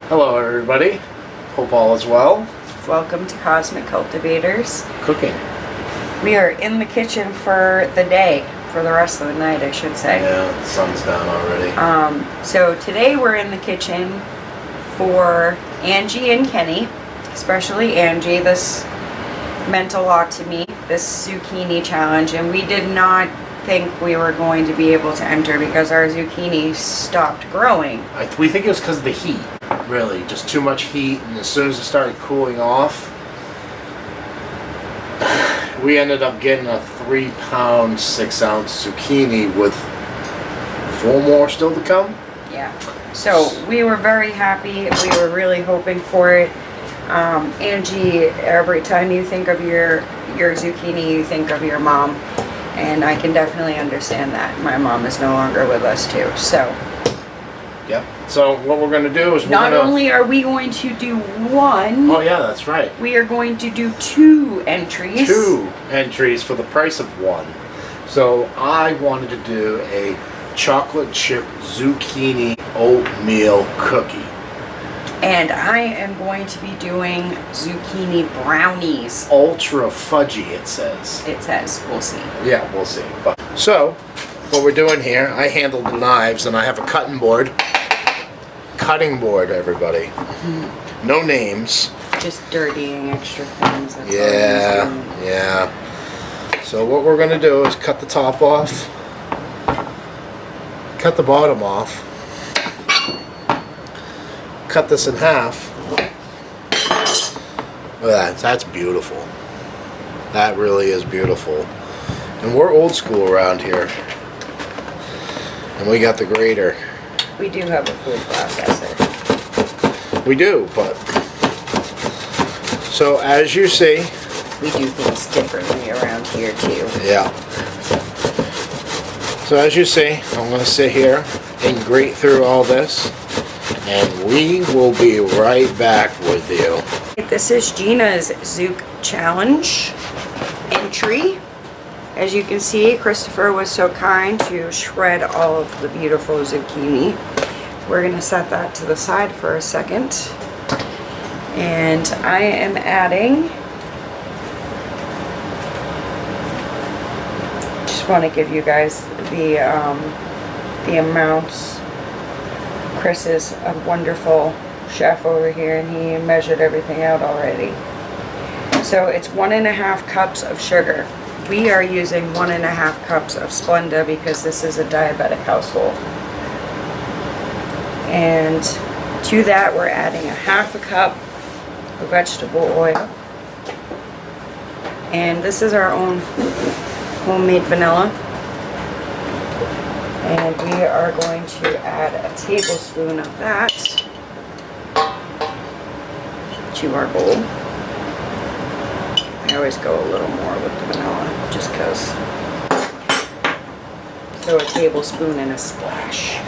Hello everybody, hope all is well. Welcome to Cosmic Cultivators. Cooking. We are in the kitchen for the day, for the rest of the night I should say. Yeah, the sun's down already. So today we're in the kitchen for Angie and Kenny, especially Angie. This meant a lot to me, this zucchini challenge, and we did not think we were going to be able to enter because our zucchini stopped growing. We think it was because of the heat, really, just too much heat, and as soon as it started cooling off, we ended up getting a 3-pound, 6-ounce zucchini with 4 more still to come. Yeah, so we were very happy. We were really hoping for it. Angie, every time you think of your zucchini, you think of your mom, and I can definitely understand that. My mom is no longer with us too, so. Yep. So what we're going to do is not only are we going to do one. Oh yeah, that's right. We are going to do 2 entries. 2 entries for the price of 1. So I wanted to do a chocolate chip zucchini oatmeal cookie. And I am going to be doing zucchini brownies. Ultra fudgy, it says. It says. We'll see. Yeah, we'll see. But, so, what we're doing here, I handled the knives and I have a cutting board. Cutting board, everybody. Mm-hmm. No names. Just dirtying extra things. That's yeah. So what we're going to do is cut the top off. Cut the bottom off. Cut this in half. Look at that. That's beautiful. That really is beautiful. And we're old school around here. And we got the grater. We do have a food processor. We do, but so as you see, we do things differently around here too. Yeah. So as you see, I'm going to sit here and grate through all this, and we will be right back with you. This is Gina's Zook Challenge entry. As you can see, Christopher was so kind to shred all of the beautiful zucchini. We're going to set that to the side for a second. And I am adding, just want to give you guys the amounts. Chris is a wonderful chef over here and he measured everything out already. So it's 1.5 cups of sugar. We are using 1.5 cups of Splenda because this is a diabetic household. And to that we're adding 1/2 cup of vegetable oil. And this is our own homemade vanilla. And we are going to add a tablespoon of that to our bowl. I always go a little more with the vanilla, just because. So a tablespoon and a splash.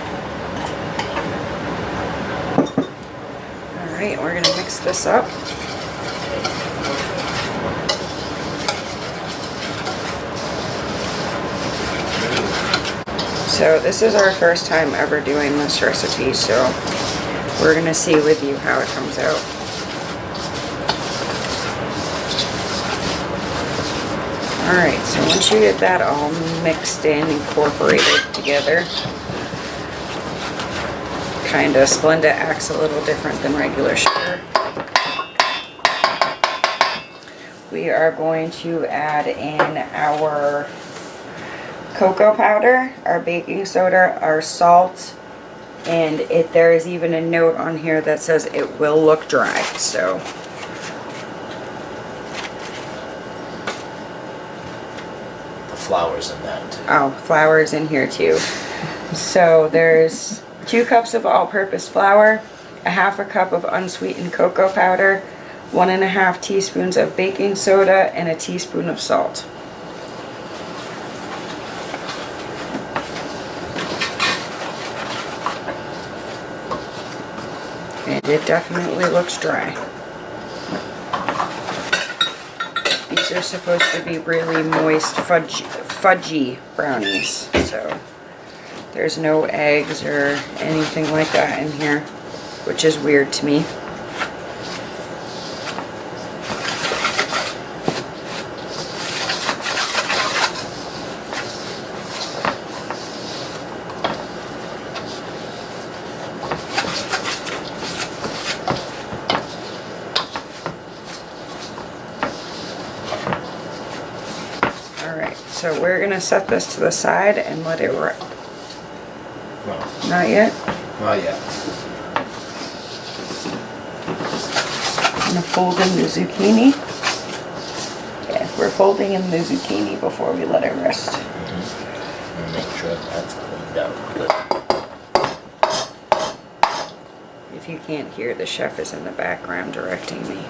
Alright, we're going to mix this up. So this is our first time ever doing this recipe, so we're going to see with you how it comes out. Alright, so once you get that all mixed in, incorporated together, kinda Splenda acts a little different than regular sugar. We are going to add in our cocoa powder, our baking soda, our salt, and there is even a note on here that says it will look dry, so. Flour's in that too. Oh, flour's in here too. So there's 2 cups of all-purpose flour, 1/2 cup of unsweetened cocoa powder, 1.5 teaspoons of baking soda, and a teaspoon of salt. And it definitely looks dry. These are supposed to be really moist, fudgy brownies, so there's no eggs or anything like that in here. which is weird to me. So we're gonna set this to the side and let it rest. No, Not yet? not yet. I'm gonna fold in the zucchini. Yeah, we're folding in the zucchini before we let it rest. Mm-hmm. And make sure that's cleaned out good. If you can't hear, the chef is in the background directing me.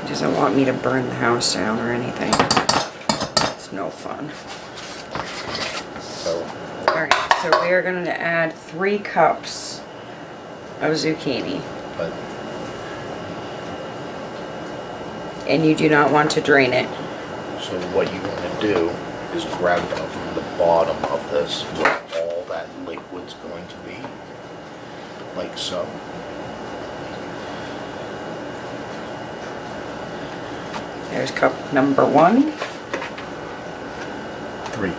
He doesn't want me to burn the house down or anything. It's no fun. So, Alright, so we are going to add 3 cups of zucchini. but And you do not want to drain it. so what you want to do is grab from the bottom of this where all that liquid's going to be, like so. There's cup number 1. 3.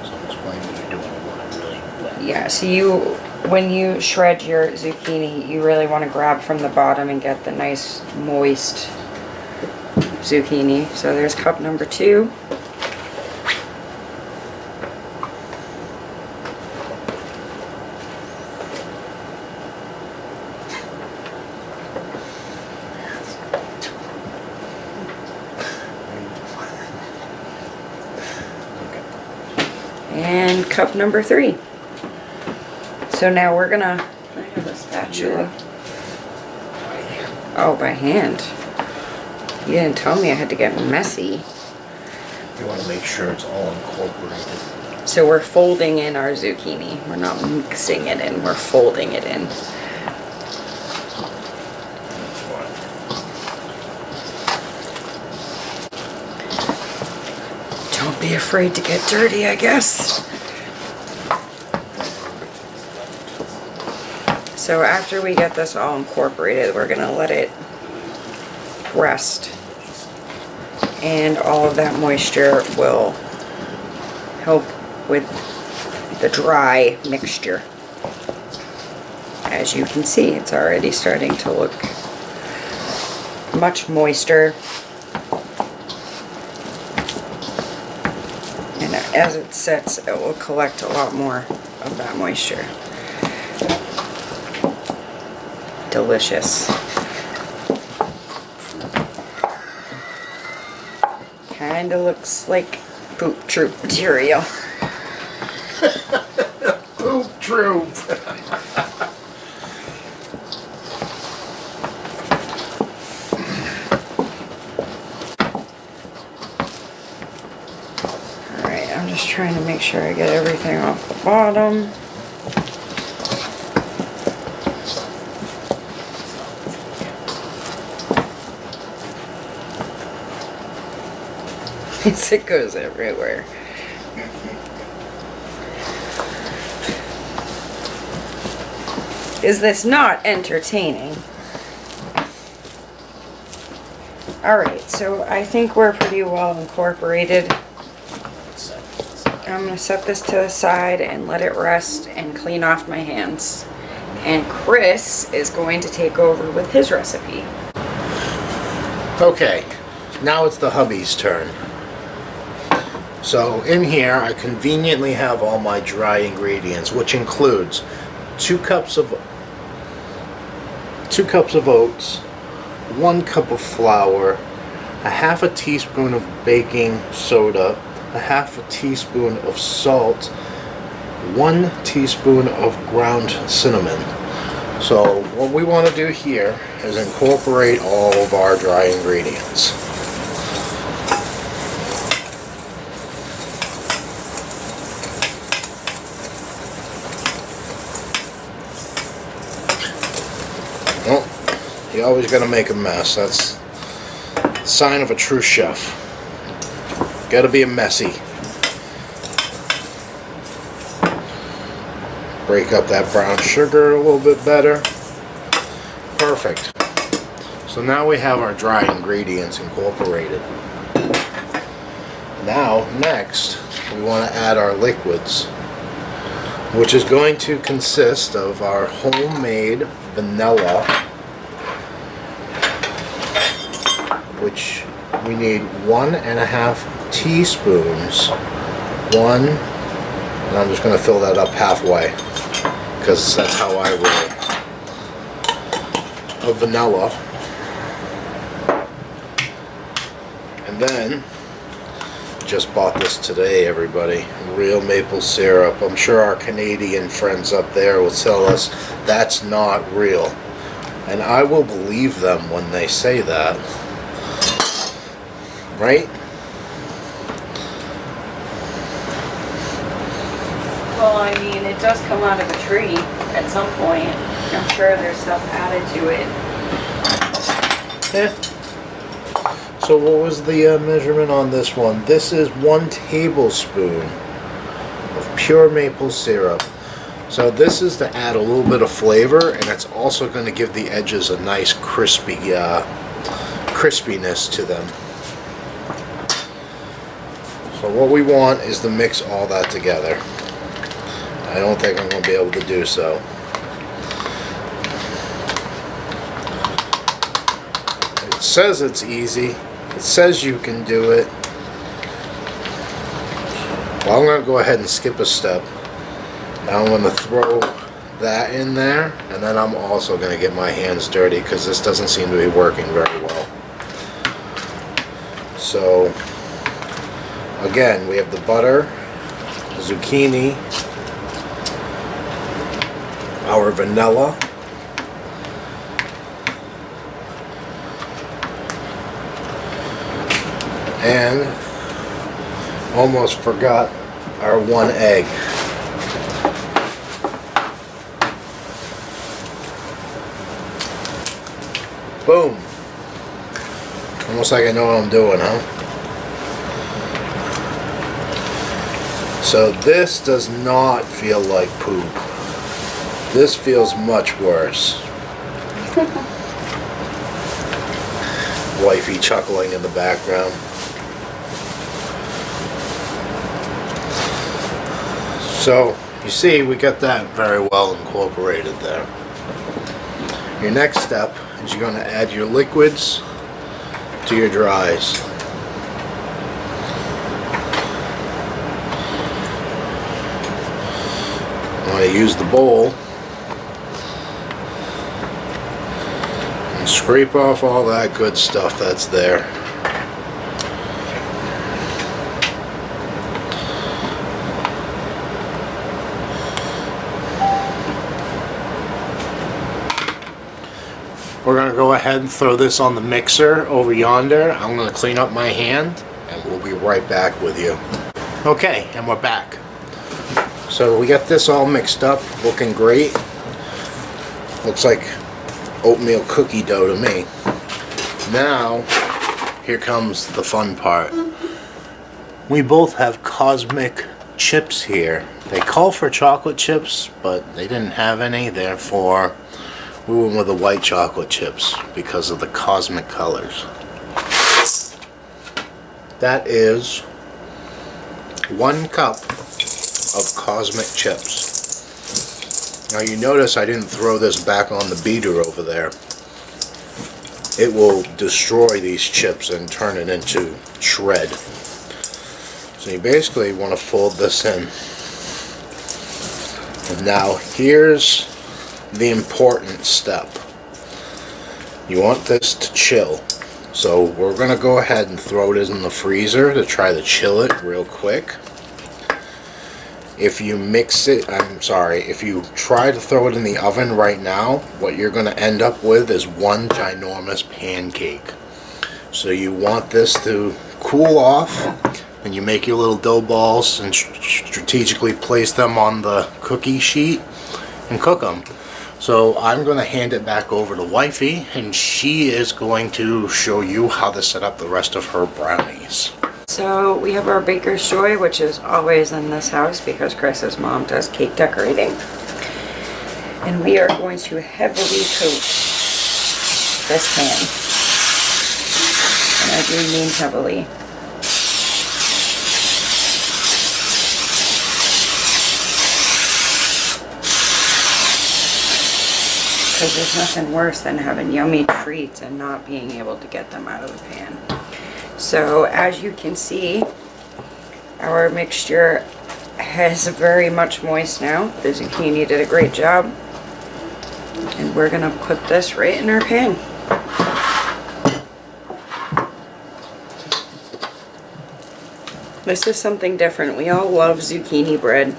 So explain what you're doing. You want to really blend. Yeah, so when you shred your zucchini, you really want to grab from the bottom and get the nice moist zucchini. So there's cup number 2. And cup number 3. So now we're gonna, I have a spatula. Oh, by hand. You didn't tell me I had to get messy. You want to make sure it's all incorporated. So we're folding in our zucchini. We're not mixing it in, we're folding it in. Don't be afraid to get dirty, I guess. So after we get this all incorporated, we're gonna let it rest. And all of that moisture will help with the dry mixture. As you can see, it's already starting to look much moister. And as it sets, it will collect a lot more of that moisture. Delicious. Kinda looks like poop troop material. Poop troop. Alright, I'm just trying to make sure I get everything off the bottom. It goes everywhere. Is this not entertaining? Alright, so I think we're pretty well incorporated. I'm going to set this to the side and let it rest and clean off my hands. And Chris is going to take over with his recipe. Okay, now it's the hubby's turn. So in here I conveniently have all my dry ingredients, which includes 2 cups of oats, 1 cup of flour, a half a teaspoon of baking soda, a half a teaspoon of salt, 1 teaspoon of ground cinnamon. So what we want to do here is incorporate all of our dry ingredients. Oh, you always gotta make a mess. That's the sign of a true chef. Gotta be a messy. break up that brown sugar a little bit better. Perfect. So now we have our dry ingredients incorporated. Now, next, we want to add our liquids, which is going to consist of our homemade vanilla, which we need 1.5 teaspoons. And I'm just going to fill that up halfway, because that's how I roll, of vanilla. And then, just bought this today, everybody, real maple syrup. I'm sure our Canadian friends up there will tell us that's not real, and I will believe them when they say that, right? Well, I mean, it does come out of a tree at some point. I'm sure there's stuff added to it. Yeah. So what was the measurement on this one? This is 1 tablespoon of pure maple syrup. So this is to add a little bit of flavor, and it's also going to give the edges a nice crispy crispiness to them. So what we want is to mix all that together. I don't think I'm going to be able to do so. It says it's easy. It says you can do it. Well, I'm going to go ahead and skip a step. Now I'm going to throw that in there, and then I'm also going to get my hands dirty because this doesn't seem to be working very well. So, again, we have the butter, the zucchini, our vanilla, and almost forgot our 1 egg. Boom. Almost like I know what I'm doing, huh? So this does not feel like poop. This feels much worse. Wifey chuckling in the background. So, you see, we got that very well incorporated there. Your next step is you're going to add your liquids to your dries. I'm going to use the bowl and scrape off all that good stuff that's there. We're going to go ahead and throw this on the mixer over yonder. I'm going to clean up my hand and we'll be right back with you. Okay, and we're back. So we got this all mixed up, looking great. Looks like oatmeal cookie dough to me. Now, here comes the fun part. We both have cosmic chips here. They call for chocolate chips, but they didn't have any, therefore we went with the white chocolate chips because of the cosmic colors. That is 1 cup of cosmic chips. Now you notice I didn't throw this back on the beater over there. It will destroy these chips and turn it into shred. So you basically want to fold this in. And now here's the important step. You want this to chill. So we're going to go ahead and throw it in the freezer to try to chill it real quick. If you if you try to throw it in the oven right now, what you're going to end up with is one ginormous pancake. So you want this to cool off, and you make your little dough balls and strategically place them on the cookie sheet and cook them. So I'm going to hand it back over to Wifey, and she is going to show you how to set up the rest of her brownies. So we have our Baker's Joy, which is always in this house because Chris's mom does cake decorating. And we are going to heavily coat this pan. And I do mean heavily. Because there's nothing worse than having yummy treats and not being able to get them out of the pan. So as you can see, our mixture is very much moist now. The zucchini did a great job. And we're gonna put this right in our pan. This is something different. We all love zucchini bread,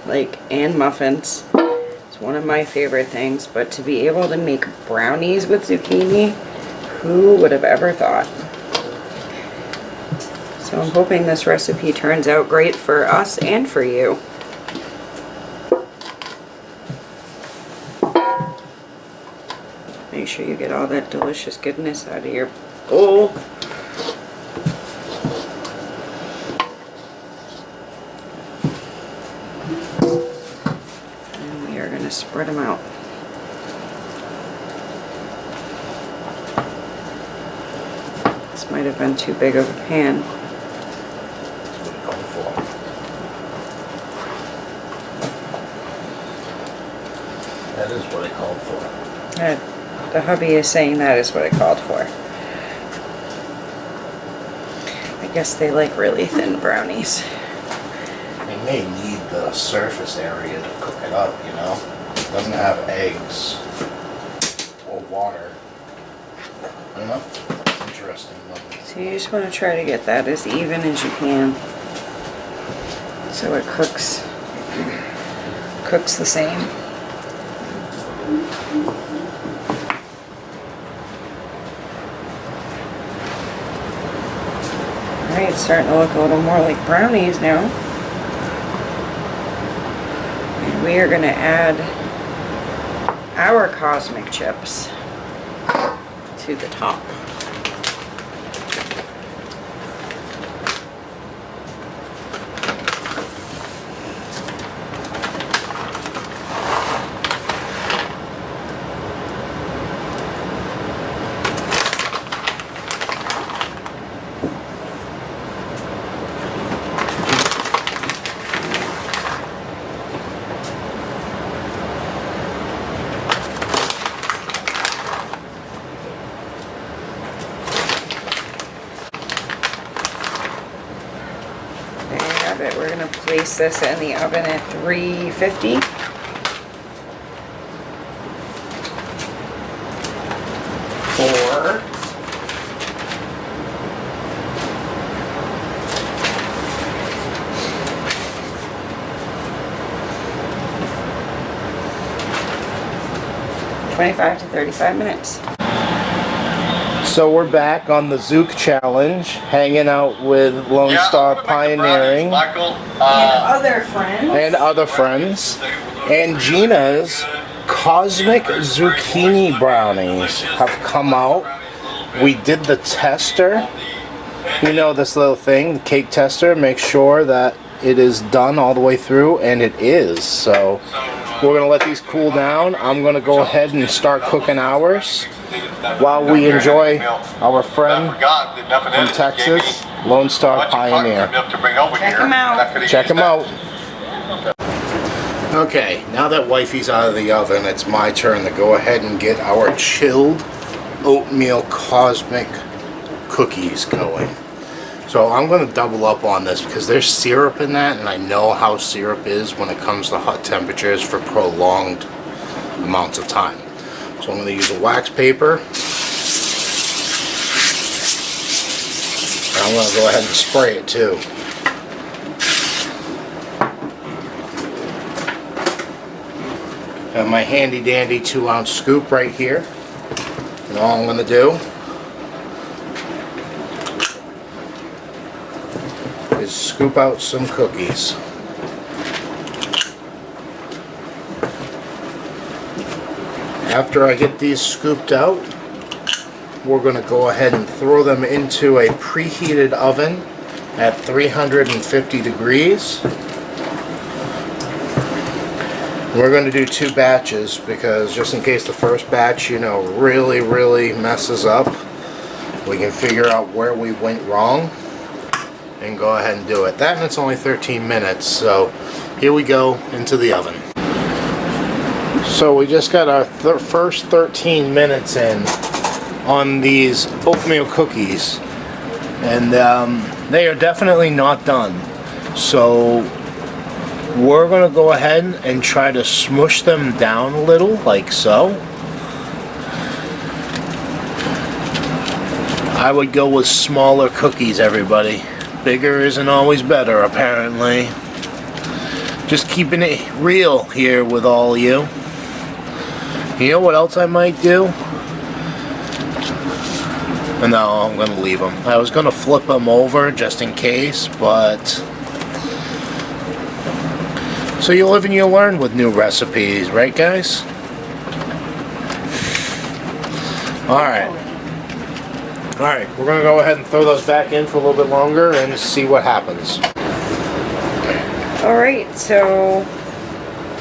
and muffins. It's one of my favorite things, but to be able to make brownies with zucchini, who would have ever thought? So I'm hoping this recipe turns out great for us and for you. Make sure you get all that delicious goodness out of your bowl. And we are going to spread them out. This might have been too big of a pan. That is what it called for. The hubby is saying that is what it called for. I guess they like really thin brownies. They may need the surface area to cook it up, you know? It doesn't have eggs or water. I don't know. It's interesting. So you just want to try to get that as even as you can. So it cooks the same. Alright, it's starting to look a little more like brownies now. And we are going to add our cosmic chips to the top. We're going to place this in the oven at 350. For 25 to 35 minutes. So we're back on the Zook Challenge, hanging out with Lone Star Pioneering And other friends. And Gina's Cosmic Zucchini Brownies have come out. We did the tester. You know, this little thing, the cake tester, make sure that it is done all the way through, and it is. So we're gonna let these cool down. I'm gonna go ahead and start cooking ours while we enjoy our friend from Texas, Lone Star Pioneer. Check them out. Check them out. Okay, now that wifey's out of the oven, it's my turn to go ahead and get our chilled oatmeal cosmic cookies going. So I'm going to double up on this because there's syrup in that, and I know how syrup is when it comes to hot temperatures for prolonged amounts of time. So I'm going to use a wax paper. And I'm going to go ahead and spray it too. Got my handy dandy 2-ounce scoop right here. And all I'm going to do is scoop out some cookies. After I get these scooped out, we're going to go ahead and throw them into a preheated oven at 350 degrees. We're going to do 2 batches because just in case the first batch, you know, really messes up, we can figure out where we went wrong and go ahead and do it. That, and it's only 13 minutes, so here we go into the oven. So we just got our first 13 minutes in on these oatmeal cookies, and they are definitely not done. So we're going to go ahead and try to smush them down a little, like so. I would go with smaller cookies, everybody. Bigger isn't always better, apparently. Just keeping it real here with all you. You know what else I might do? No, I'm going to leave them. I was going to flip them over just in case, but... So you live and you learn with new recipes, right guys? Alright. Alright, we're going to go ahead and throw those back in for a little bit longer and see what happens. Alright, so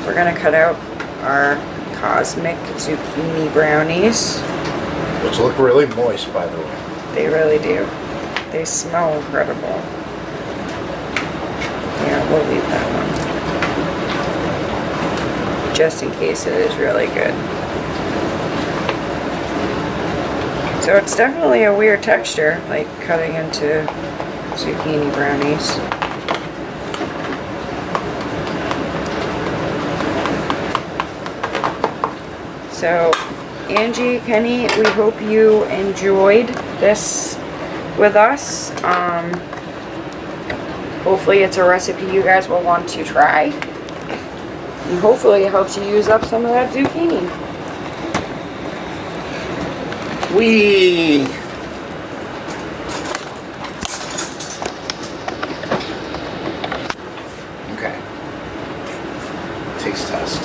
we're going to cut out our cosmic zucchini brownies. Which look really moist, by the way. They really do. They smell incredible. Yeah, we'll leave that one. Just in case it is really good. So it's definitely a weird texture, like cutting into zucchini brownies. So, Angie, Kenny, we hope you enjoyed this with us. Hopefully it's a recipe you guys will want to try. And hopefully it helps you use up some of that zucchini. Whee! Okay. Taste test.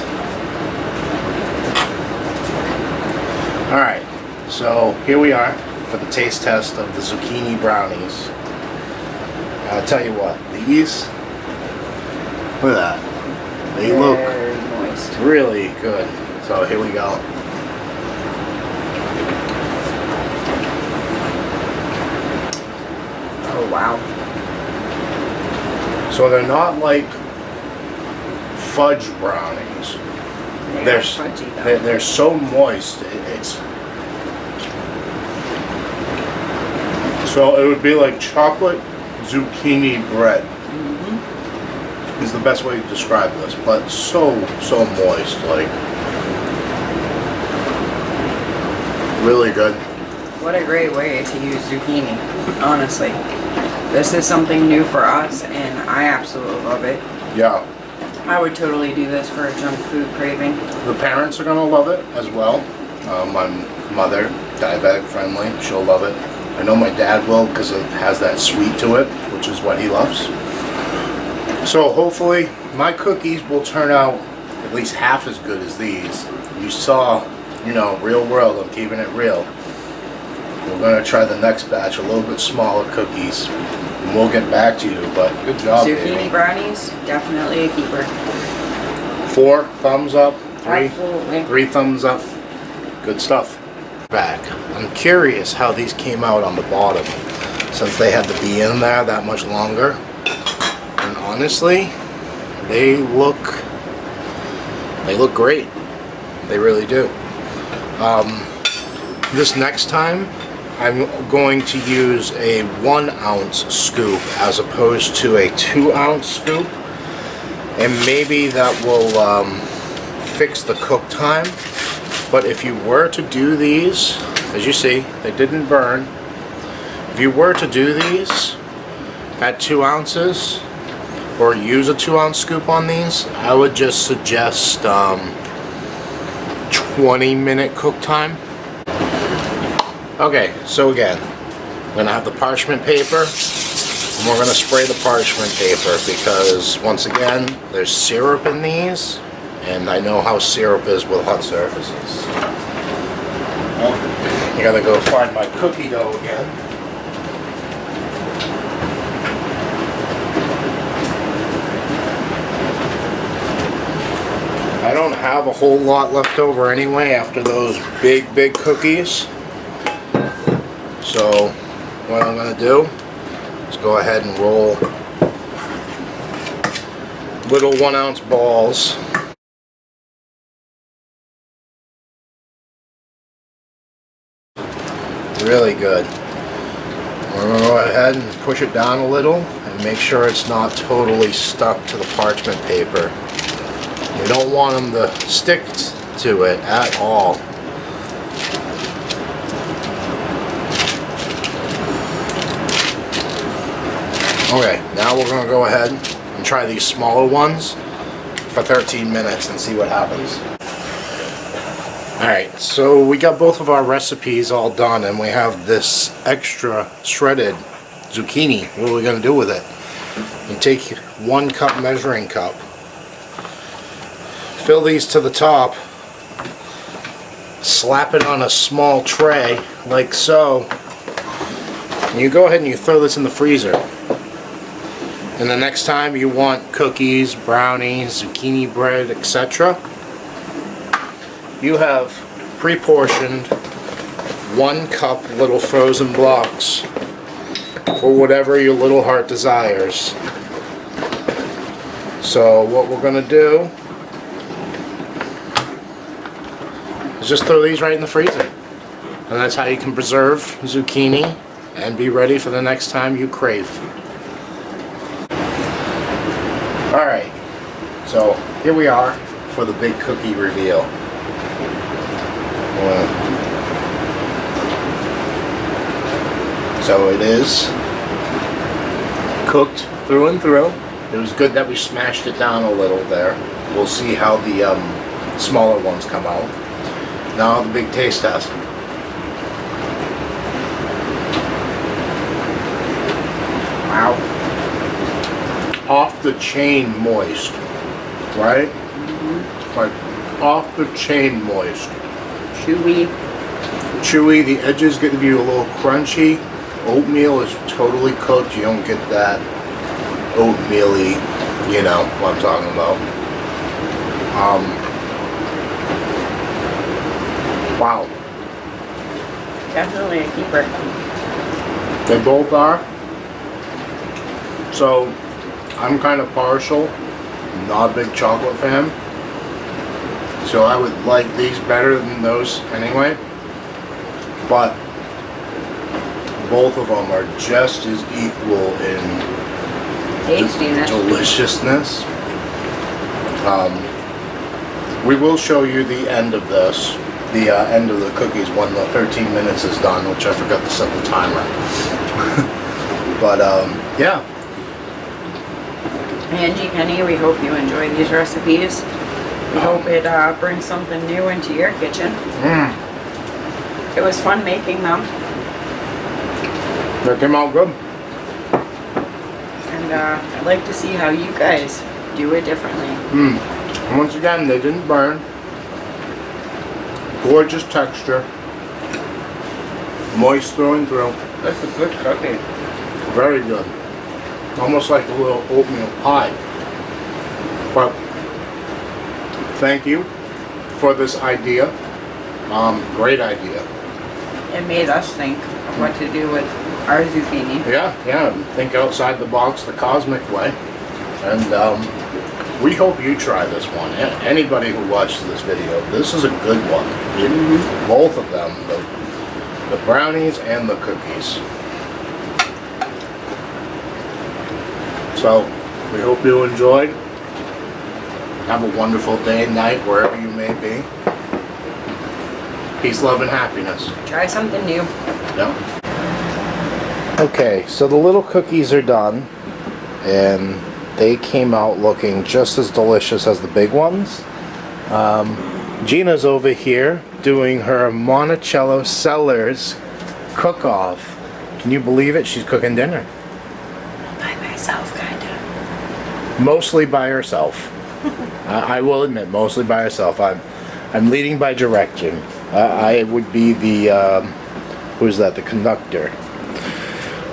Alright, so here we are for the taste test of the zucchini brownies. I'll tell you what, these, look at that. They look moist. really good. So here we go. Oh wow. So they're not like fudge brownies. They're fudgy though. They're so moist. So it would be like chocolate zucchini bread. Is the best way to describe this, but so moist, like really good. What a great way to use zucchini, honestly. This is something new for us and I absolutely love it. Yeah. I would totally do this for a junk food craving. The parents are gonna love it as well. My mother, diabetic friendly, she'll love it. I know my dad will because it has that sweet to it, which is what he loves. So hopefully my cookies will turn out at least half as good as these. You saw, you know, real world, I'm keeping it real. We're going to try the next batch, a little bit smaller cookies, and we'll get back to you, but good job, Zucchini baby. brownies, definitely a keeper. 4 thumbs up, 3, Absolutely. 3 thumbs up, good stuff. Back. I'm curious how these came out on the bottom, since they had to be in there that much longer. And honestly, they look great. They really do. This next time, I'm going to use a 1 ounce scoop as opposed to a 2 ounce scoop, and maybe that will fix the cook time. But if you were to do these, as you see, they didn't burn. If you were to do these at 2 ounces, or use a 2 ounce scoop on these, I would just suggest 20-minute cook time. Okay, so again, I'm gonna have the parchment paper, and we're gonna spray the parchment paper because once again, there's syrup in these, and I know how syrup is with hot surfaces. Well, I gotta go find my cookie dough again. I don't have a whole lot left over anyway after those big cookies. So what I'm going to do is go ahead and roll little 1 ounce balls. Really good. We're going to go ahead and push it down a little and make sure it's not totally stuck to the parchment paper. We don't want them to stick to it at all. Okay, now we're going to go ahead and try these smaller ones for 13 minutes and see what happens. Alright, so we got both of our recipes all done and we have this extra shredded zucchini. What are we going to do with it? You take 1 cup measuring cup, fill these to the top, slap it on a small tray like so, and you go ahead and you throw this in the freezer. And the next time you want cookies, brownies, zucchini bread, etc., you have pre-portioned 1 cup little frozen blocks for whatever your little heart desires. So what we're going to do is just throw these right in the freezer. And that's how you can preserve zucchini and be ready for the next time you crave. Alright, so here we are for the big cookie reveal. So it is cooked through and through. It was good that we smashed it down a little there. We'll see how the smaller ones come out. Now the big taste test. Wow. Off the chain moist, right? Like off the chain moist. Chewy. Chewy, the edges get to be a little crunchy. Oatmeal is totally cooked. You don't get that oatmeal-y, you know what I'm talking about. Wow. Definitely a keeper. They both are. So, I'm kind of partial. I'm not a big chocolate fan. So I would like these better than those anyway. But both of them are just as equal in Tastiness. Deliciousness. We will show you the end of this, the end of the cookies when the 13 minutes is done, which I forgot to set the timer. But yeah. Angie, Kenny, we hope you enjoy these recipes. We hope it brings something new into your kitchen. It was fun making them. They came out good. And I'd like to see how you guys do it differently. Once again, they didn't burn. Gorgeous texture. Moist through and through. That's a good cookie. Very good. Almost like a little oatmeal pie. But thank you for this idea. Great idea. It made us think of what to do with our zucchini. Yeah, think outside the box the cosmic way. And we hope you try this one. Anybody who watches this video, this is a good one. Both of them, the brownies and the cookies. So, we hope you enjoyed. Have a wonderful day and night wherever you may be. Peace, love, and happiness. Try something new. Yeah. Okay, so the little cookies are done, and they came out looking just as delicious as the big ones. Gina's over here doing her Monticello Cellars cook-off. Can you believe it? She's cooking dinner. By myself, kind of. Mostly by herself. I will admit, mostly by herself. I'm leading by direction. I would be the, who's that, the conductor.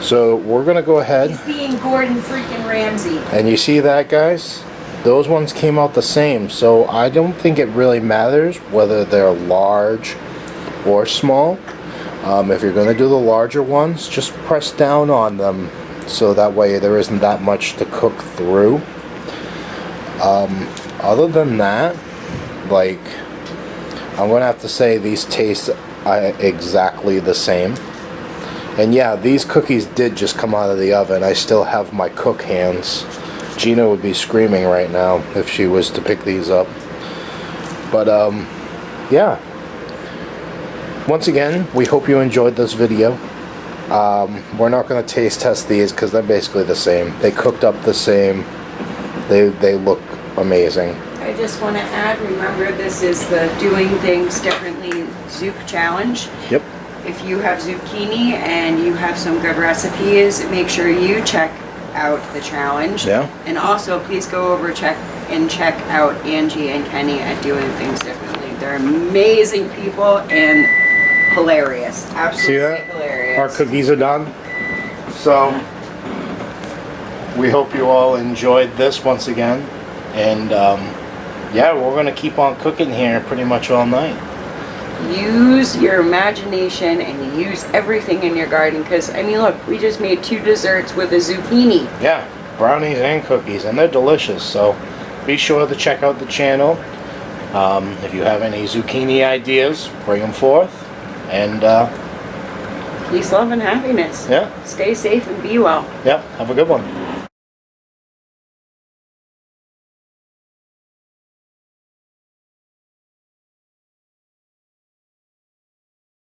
So we're going to go ahead. He's being Gordon freaking Ramsay. And you see that, guys? those ones came out the same, so I don't think it really matters whether they're large or small. If you're going to do the larger ones, just press down on them so that way there isn't that much to cook through. Other than that, like, I'm going to have to say these taste exactly the same. And yeah, these cookies did just come out of the oven. I still have my cook hands. Gina would be screaming right now if she was to pick these up. But yeah. Once again, we hope you enjoyed this video. We're not going to taste test these because they're basically the same. They cooked up the same. They look amazing. I just want to add, remember this is the Doing Things Differently Zook Challenge. Yep. If you have zucchini and you have some good recipes, make sure you check out the challenge. Yeah. And also please go over check out Angie and Kenny at Doing Things Differently. They're amazing people and hilarious. Absolutely See that? hilarious. Our cookies are done. So we hope you all enjoyed this once again. And yeah, we're going to keep on cooking here pretty much all night. Use your imagination and use everything in your garden, because I mean look, we just made 2 desserts with a zucchini. Yeah, brownies and cookies, and they're delicious. So be sure to check out the channel. If you have any zucchini ideas, bring them forth. And Peace, love, and happiness. yeah, Stay safe and be well. yeah, have a good one.